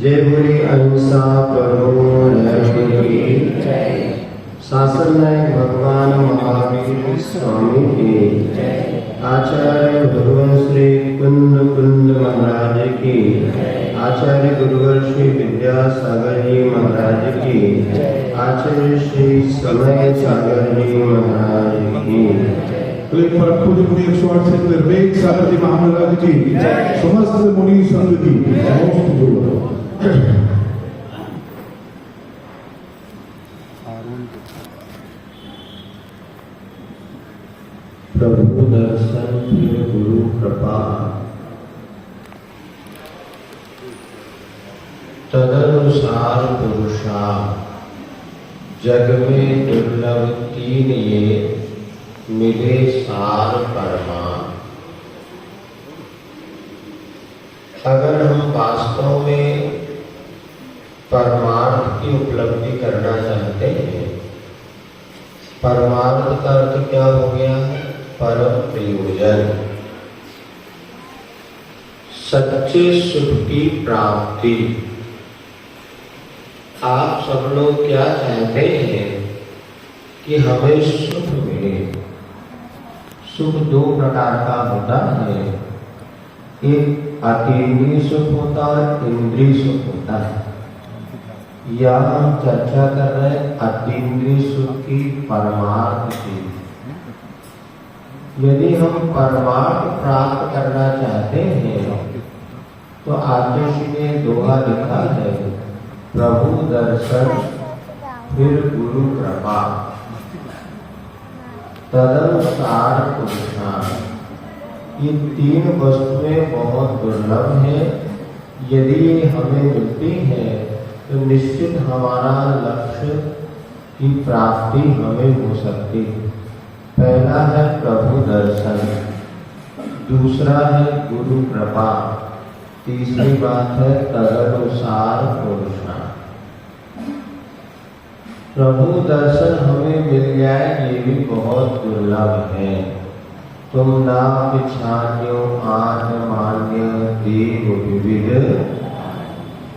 जय बोली अहिंसा परमो धर्म की शासन नायक भगवान महावीर स्वामी की आचार्य भगवान श्री कुंद महाराज की आचार्य गुरुवर श्री विद्यासागर जी महाराज की आचार्य श्री समय सागर जी महाराज की परम पूज्य मुनि 108 से निर्वेद सागर जी महाराज की समस्त मुनि संघ की प्रभु दर्शन फिर गुरु कृपा तदनुसार पुरुषा जग में दुर्लभ तीन ये मिले सार परमार्थ। अगर हम वास्तव में परमार्थ की उपलब्धि करना चाहते हैं, परमार्थ का अर्थ क्या हो गया है? परम प्रयोजन, सच्चे सुख की प्राप्ति। आप सब लोग क्या चाहते हैं कि हमें सुख मिले। सुख दो प्रकार का होता है, एक अतीन्द्रिय सुख होता है, इंद्रिय सुख होता है। यह हम चर्चा कर रहे हैं अतीन्द्रिय सुख की, परमार्थ की। यदि हम परमार्थ प्राप्त करना चाहते हैं तो आगे श्री ने दोहा लिखा है, प्रभु दर्शन फिर गुरु कृपा तदनुसार पुरुषार्थ। ये तीन वस्तुएं बहुत दुर्लभ हैं। यदि ये हमें मिलती है तो निश्चित हमारा लक्ष्य की प्राप्ति हमें हो सकती है। पहला है प्रभु दर्शन, दूसरा है गुरु कृपा, तीसरी बात है तदनुसार पुरुषार्थ। प्रभु दर्शन हमें मिल जाए ये भी बहुत दुर्लभ है। तुम ना पिछान्यो आन मान्य देव विविध।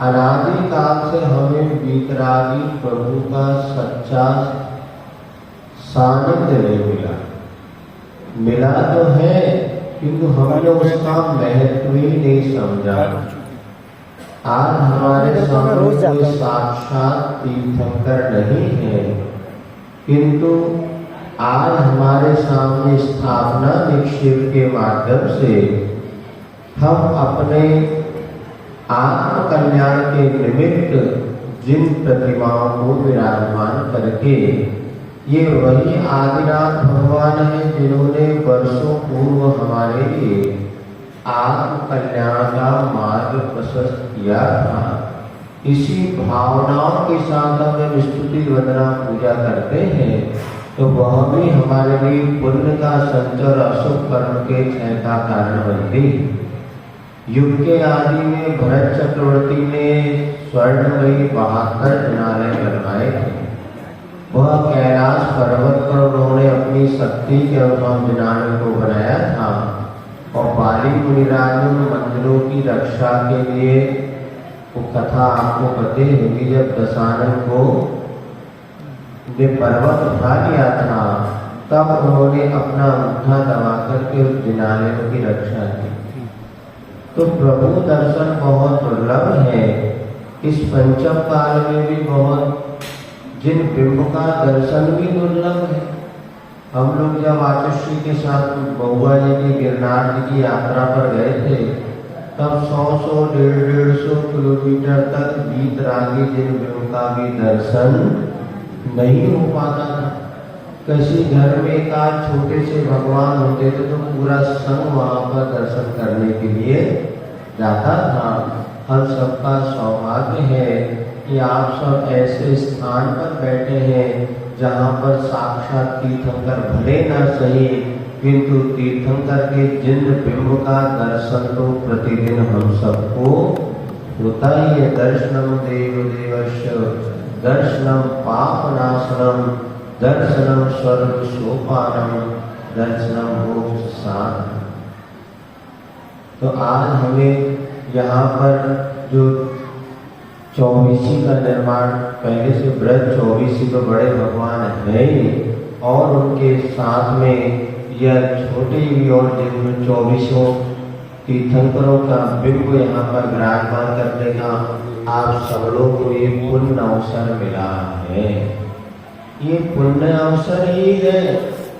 अनादि काल से हमें वितरागी प्रभु का सच्चा सानिध्य नहीं मिला तो है, किंतु हमने उसका महत्व ही नहीं समझा। आज हमारे सामने साक्षात तीर्थंकर नहीं है, किंतु आज हमारे सामने स्थापना निक्षेप के माध्यम से हम अपने आत्म कल्याण के निमित्त जिन प्रतिमाओं को विराजमान करके, ये वही आदिनाथ भगवान है जिन्होंने वर्षों पूर्व हमारे लिए आत्म कल्याण का मार्ग प्रशस्त किया था। इसी भावनाओं के साथ हम जब स्तुति वंदना पूजा करते हैं तो वह भी हमारे लिए पुण्य का संचय, अशुभ कर्म के क्षय का कारण बनती है। युग के आदि में भरत चक्रवर्ती ने स्वर्णमयी 72 जिनालय बनवाए थे। वह कैलाश पर्वत पर उन्होंने अपनी शक्ति के अनुसार जिनालय को बनाया था और बाली मुनिराज ने मंदिरों की रक्षा के लिए, वो कथा आपको पते होगी, जब दशानन को ने पर्वत उठा लिया था तब उन्होंने अपना अंगूठा दबा करके उस जिनालयों की रक्षा की। तो प्रभु दर्शन बहुत दुर्लभ है। इस पंचम काल में भी बहुत, जिन बिंब का दर्शन भी दुर्लभ है। हम लोग जब आचुश्री के साथ बहुआ जी की गिरनार जी की यात्रा पर गए थे तब 100-100, 150-150 किलोमीटर तक बीतरागी जिन बिंब का भी दर्शन नहीं हो पाता था। किसी घर में एक आध छोटे से भगवान होते थे तो पूरा संघ वहाँ पर दर्शन करने के लिए जाता था। हम सबका सौभाग्य है कि आप सब ऐसे स्थान पर बैठे हैं जहाँ पर साक्षात तीर्थंकर भले न सही किंतु तीर्थंकर के जिन बिंब का दर्शन तो प्रतिदिन हम सबको होता ही है। दर्शनम देव देवस्य दर्शनम पापनाशनम दर्शनम स्वर्ग सोपानम दर्शनम मोक्ष साधनम। तो आज हमें यहाँ पर जो चौबीसी का निर्माण, पहले से ब्रज चौबीसी तो बड़े भगवान है ही, और उनके साथ में यह छोटे भी और जिनमें चौबीसों तीर्थंकरों का बिंब यहाँ पर विराजमान करने का आप सब लोग को ये पुण्य अवसर मिला है। ये पुण्य अवसर ही है।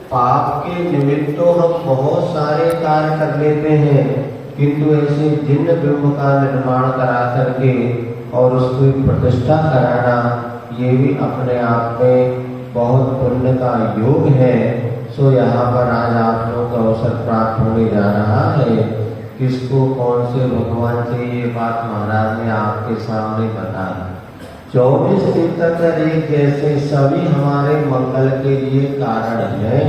पाप के निमित्त तो हम बहुत सारे कार्य कर लेते हैं, किंतु ऐसे जिन बिंब का निर्माण करा करके और उसकी प्रतिष्ठा कराना, ये भी अपने आप में बहुत पुण्य का योग है। सो यहाँ पर आज आप लोगों का अवसर प्राप्त होने जा रहा है। किसको कौन से भगवान से ये बात महाराज ने आपके सामने बताई। 24 तीर्थंकर एक जैसे सभी हमारे मंगल के लिए कारण है,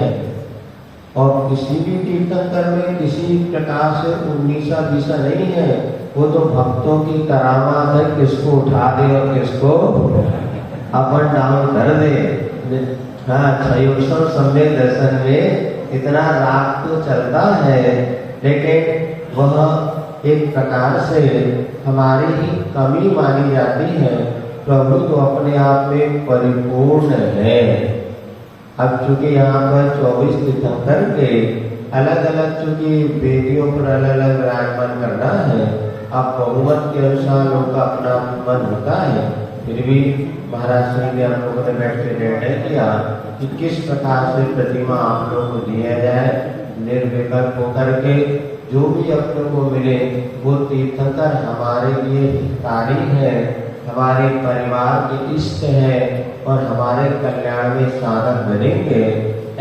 और किसी भी तीर्थंकर में किसी प्रकार से 19-20 नहीं है। वो तो भक्तों की करामात है, किसको उठा दे और किसको अपन डाउन कर दे। हाँ, क्षयोत्सव समय दर्शन में इतना राग तो चलता है, लेकिन वह एक प्रकार से हमारी ही कमी मानी जाती है। प्रभु तो अपने आप में परिपूर्ण है। अब चूंकि यहाँ पर 24 तीर्थंकर के अलग अलग चूंकि वेदियों पर अलग अलग विराजमान करना है, अब बहुमत के अनुसार लोगों का अपना मन होता है। फिर भी महाराज श्री ने हम लोगों ने बैठ के निर्णय किया कि किस प्रकार से प्रतिमा आप लोगों को दिया जाए। निर्विकल्प होकर के जो भी अपने को मिले वो तीर्थंकर हमारे लिए हितकारी है, हमारे परिवार के इष्ट है और हमारे कल्याण में साधक बनेंगे।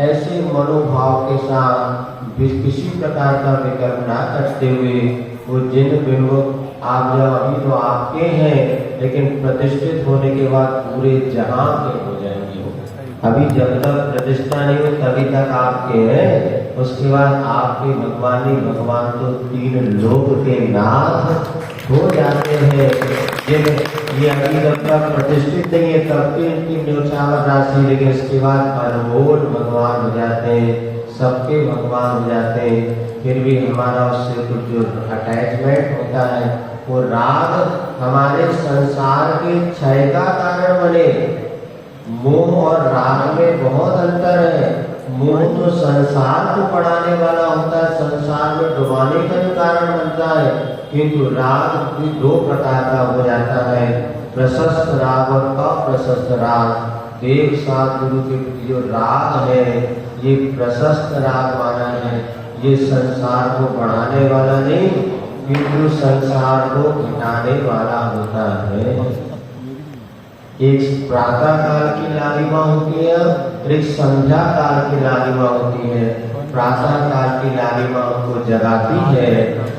ऐसे मनोभाव के साथ किसी प्रकार का विकल्प ना करते हुए वो जिन बिंब आप जब अभी तो आपके हैं, लेकिन प्रतिष्ठित होने के बाद पूरे जहां के हो जाएंगे। अभी जब तक प्रतिष्ठा नहीं हो तभी तक आपके हैं, उसके बाद आपके भगवान ही भगवान तो 3 लोक के नाथ हो जाते हैं। ये अभी जब तक प्रतिष्ठित नहीं है तब भी इनकी न्योछावर राशि, लेकिन इसके बाद अनमोल भगवान हो जाते हैं, सबके भगवान हो जाते हैं। फिर भी हमारा उससे कुछ जो अटैचमेंट होता है, वो राग हमारे संसार के क्षय का कारण बने। मोह और राग में बहुत अंतर है। मोह तो संसार को बढ़ाने वाला होता है, संसार में डुबाने का भी कारण बनता है, किंतु राग भी 2 प्रकार का हो जाता है, प्रशस्त राग और अप्रशस्त राग। देव साथ गुरु के प्रति जो राग है ये प्रशस्त राग माना है। ये संसार को बढ़ाने वाला नहीं, किंतु संसार को घटाने वाला होता है। एक प्रातः काल की लालिमा होती है, एक संध्या काल की लालिमा होती है। प्रातः काल की लालिमा को जगाती है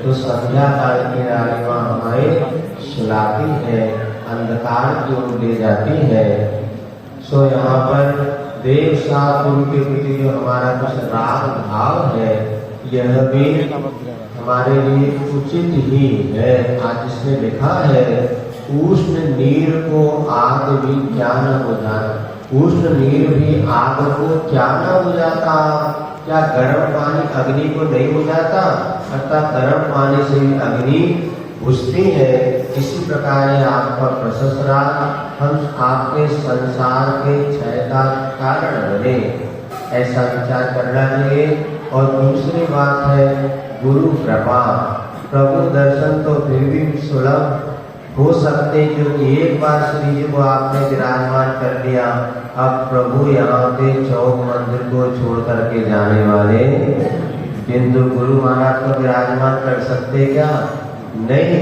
तो संध्या काल की लालिमा हमें सुलाती है, अंधकार की ओर ले जाती है। सो यहाँ पर देव साथ उनके प्रति जो हमारा कुछ राग भाव है, यह भी हमारे लिए उचित ही है। आज इसमें लिखा है, उष्ण नीर को आग भी क्या न हो जाता। उष्ण नीर भी आग को क्या न हो जाता। क्या गर्म पानी अग्नि को नहीं हो जाता, अर्थात गर्म पानी से ही अग्नि बुझती है। इसी प्रकार है आपका प्रशस्त राग हम आपके संसार के क्षय का कारण बने, ऐसा विचार करना चाहिए। और दूसरी बात है गुरु कृपा। प्रभु दर्शन तो फिर भी सुलभ हो सकते, क्योंकि एक बार श्री जी को आपने विराजमान कर दिया। अब प्रभु यहाँ पे चौक मंदिर को छोड़ करके जाने वाले, किंतु गुरु महाराज को विराजमान कर सकते क्या? नहीं।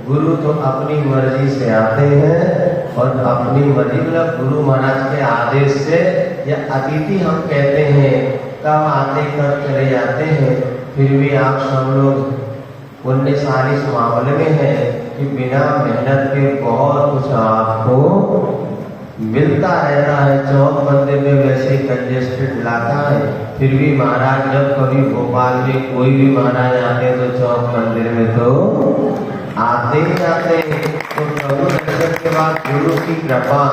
गुरु तो अपनी मर्जी से आते हैं और अपनी मर्जी मतलब गुरु महाराज के आदेश से या अतिथि हम कहते हैं, कब आते कब चले जाते हैं, फिर भी आप सब लोग पुण्यशाली इस मामले में है कि बिना मेहनत के बहुत कुछ आपको मिलता रहता है। चौक मंदिर में वैसे कंजेस्टेड इलाका है, फिर भी महाराज जब कभी भोपाल में कोई भी महाराज आते हैं तो चौक मंदिर में तो आते ही आते हैं। तो प्रभु दर्शन के बाद गुरु की कृपा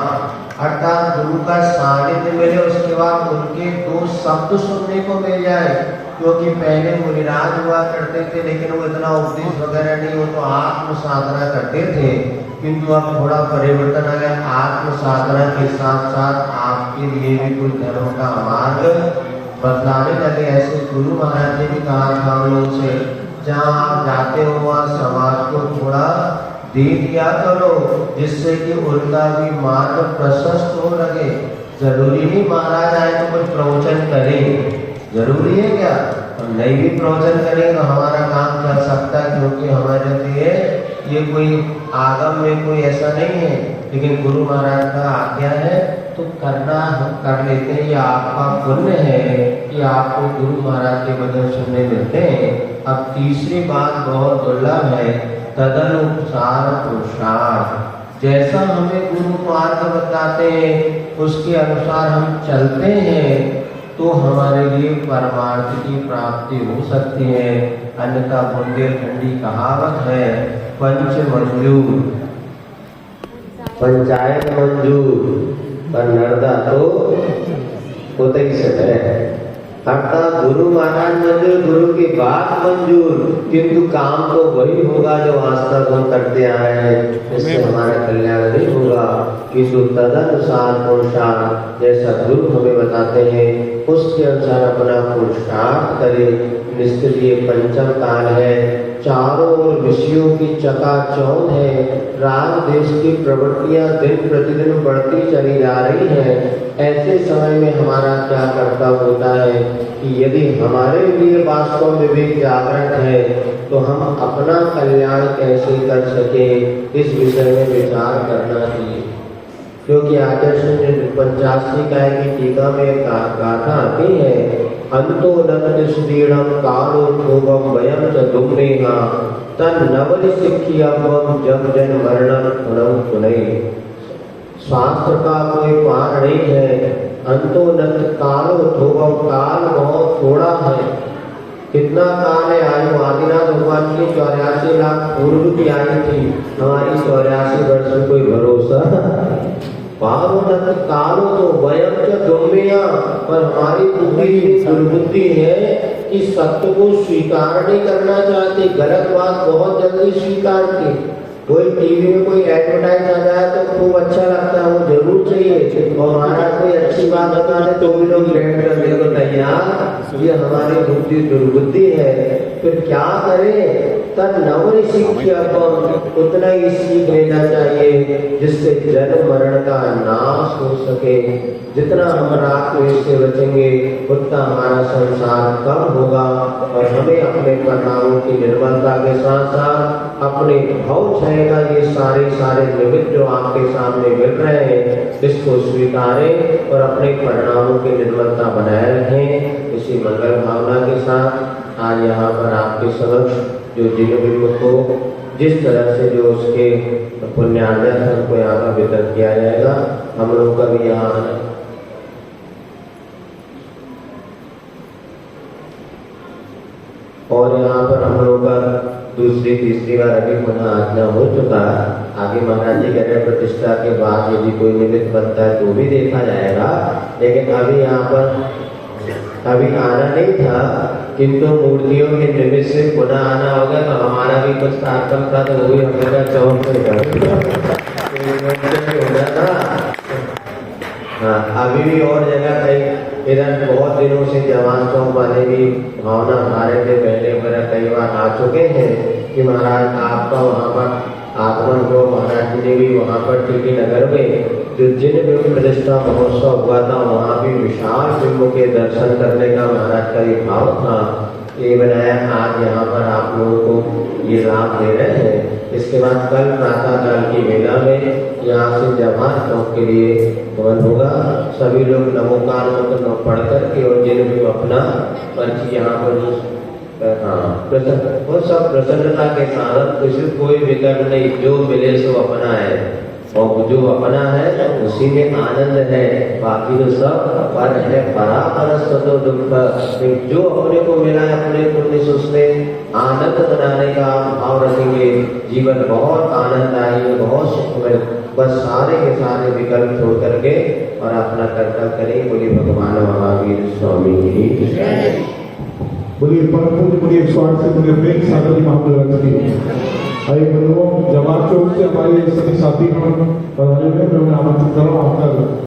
अर्थात गुरु का सानिध्य मिले, उसके बाद उनके दो शब्द सुनने को मिल जाए। क्योंकि पहले मुनिराज हुआ करते थे, लेकिन वो इतना उपदेश वगैरह नहीं, वो तो आत्म साधना करते थे। किंतु अब थोड़ा परिवर्तन आ गया, आत्म साधना के साथ साथ आपके लिए भी कुछ धर्म का मार्ग बतलाने लगे। ऐसे गुरु महाराज ने भी कहा था हम लोगों से, जहाँ आप जाते हो वहाँ समाज को थोड़ा दे दिया करो, जिससे कि उनका भी मार्ग प्रशस्त हो लगे। जरूरी नहीं महाराज आए तो कुछ प्रवचन करें, जरूरी है क्या? हम नहीं भी प्रवचन करें तो हमारा काम चल सकता है, क्योंकि हमारे लिए ये कोई आगम में कोई ऐसा नहीं है। लेकिन गुरु महाराज का आज्ञा है तो करना हम कर लेते हैं। ये आपका पुण्य है कि आपको गुरु महाराज के वचन सुनने मिलते हैं। अब तीसरी बात बहुत दुर्लभ है, तदनुसार पुरुषार्थ। जैसा हमें गुरु मार्ग बताते हैं उसके अनुसार हम चलते हैं तो हमारे लिए परमार्थ की प्राप्ति हो सकती है। अन्यथा बुंदेलखंडी कहावत है, पंच मंजूर पंचायत मंजूर पर नर्दा तो होते ही सकते है। अर्थात गुरु महाराज मंजूर, गुरु की बात मंजूर, किंतु काम तो वही होगा जो आज तक हम करते आए हैं। इससे हमारा कल्याण नहीं होगा। किंतु तदनुसार पुरुषार्थ, जैसा गुरु हमें बताते हैं उसके अनुसार अपना पुरुषार्थ करें। निष्क्रिय पंचम काल है, चारों ओर विषयों की चकाचौंध है, राग देश की प्रवृत्तियां दिन प्रतिदिन बढ़ती चली जा रही है। ऐसे समय में हमारा क्या कर्तव्य होता है कि यदि हमारे लिए वास्तव में विवेक जागृत है तो हम अपना कल्याण कैसे कर सके, इस विषय में विचार करना चाहिए। क्योंकि आचार्य 85 काय की टीका में एक गाथा आती है, अंतो नत श्रीणम कालो भोगम वयम च दुम्नेहा तन नवल सिक्खियम जब जन मरणम गुणम सुनई। शास्त्र का कोई पार नहीं है। अंतो नत कालो भोगम, काल बहुत थोड़ा है। कितना काल है? आयु आदिनाथ भगवान की 84 लाख पूर्व की आयु थी, हमारी 84 वर्ष में कोई भरोसा। कालो तो वयम च दुम्मेया, पर हमारी बुद्धि दुर्बुद्धि है कि सत्य को स्वीकार नहीं करना चाहते, गलत बात बहुत जल्दी स्वीकार की। कोई टीवी में कोई एडवर्टाइज आ जाए तो खूब अच्छा लगता है, वो जरूर चाहिए, और हमारा कोई अच्छी बात बता दे तो भी लोग ग्रहण करने को तैयार। ये हमारी बुद्धि दुर्बुद्धि है। फिर क्या करें? तब नवल शिक्षा उतना ही सीख लेना चाहिए जिससे जन्म मरण का नाश हो सके। जितना हम रात को इससे बचेंगे उतना हमारा संसार कम होगा, और हमें अपने परिणामों की निर्मलता के साथ साथ अपने भव क्षय का ये सारे निमित्त जो आपके सामने मिल रहे हैं इसको स्वीकारें और अपने परिणामों की निर्मलता बनाए रखें। इसी मंगल भावना के साथ आज यहाँ पर आपके समक्ष जो जिन बिंब को जिस तरह से जो उसके पुण्यार्जन हमको यहाँ का वितरण किया जाएगा, हम लोग का भी यहाँ आना। और यहाँ पर हम लोग का दूसरी तीसरी बार अभी पुनः आज्ञा हो चुका है। आगे महाराज जी कह रहे प्रतिष्ठा के बाद यदि कोई निमित्त बनता है तो भी देखा जाएगा, लेकिन अभी यहाँ पर अभी आना नहीं था, किंतु मूर्तियों के निमित्त से पुनः आना होगा। तो हमारा भी कुछ कार्यक्रम था तो वो भी हमारा चौक था। हाँ, अभी भी और जगह कई इधर बहुत दिनों से जवान चौक वाले भी भावना हमारे थे, पहले वगैरह कई बार आ चुके हैं कि महाराज आपका वहाँ पर आगमन हो। महाराज जी ने भी वहाँ पर टीटी नगर में जो जिन बिंब प्रतिष्ठा महोत्सव हुआ था वहाँ भी विशाल बिंब के दर्शन करने का महाराज का ये भाव था। ये बनाया, आज यहाँ पर आप लोगों को ये लाभ दे रहे हैं। इसके बाद कल प्रातः काल की वेला में यहाँ से जमात चौक के लिए भवन होगा। सभी लोग नमोकार मंत्र पढ़ करके और जिन्होंने अपना पर्ची यहाँ पर वो सब प्रसन्नता के साथ, किसी कोई विकल्प नहीं, जो मिले सो अपना है और जो अपना है उसी में आनंद है, बाकी तो सब पर है। परापरस्तो दुख, जो अपने को मिला है अपने पुण्य से उसमें आनंद बनाने का भाव रखेंगे, जीवन बहुत आनंददायी, बहुत सुखमय। बस सारे के सारे विकल्प छोड़ करके और अपना कर्तव्य करें। बोलिए भगवान महावीर स्वामी की। बोलिए परम पूज्य मुनि 108 से निर्भीक सागर जी महाराज की। आइए बंधुओं, जमात चौक से हमारे सभी साथी पधारे हुए, मैं उन्हें आमंत्रित कर रहा हूं आपका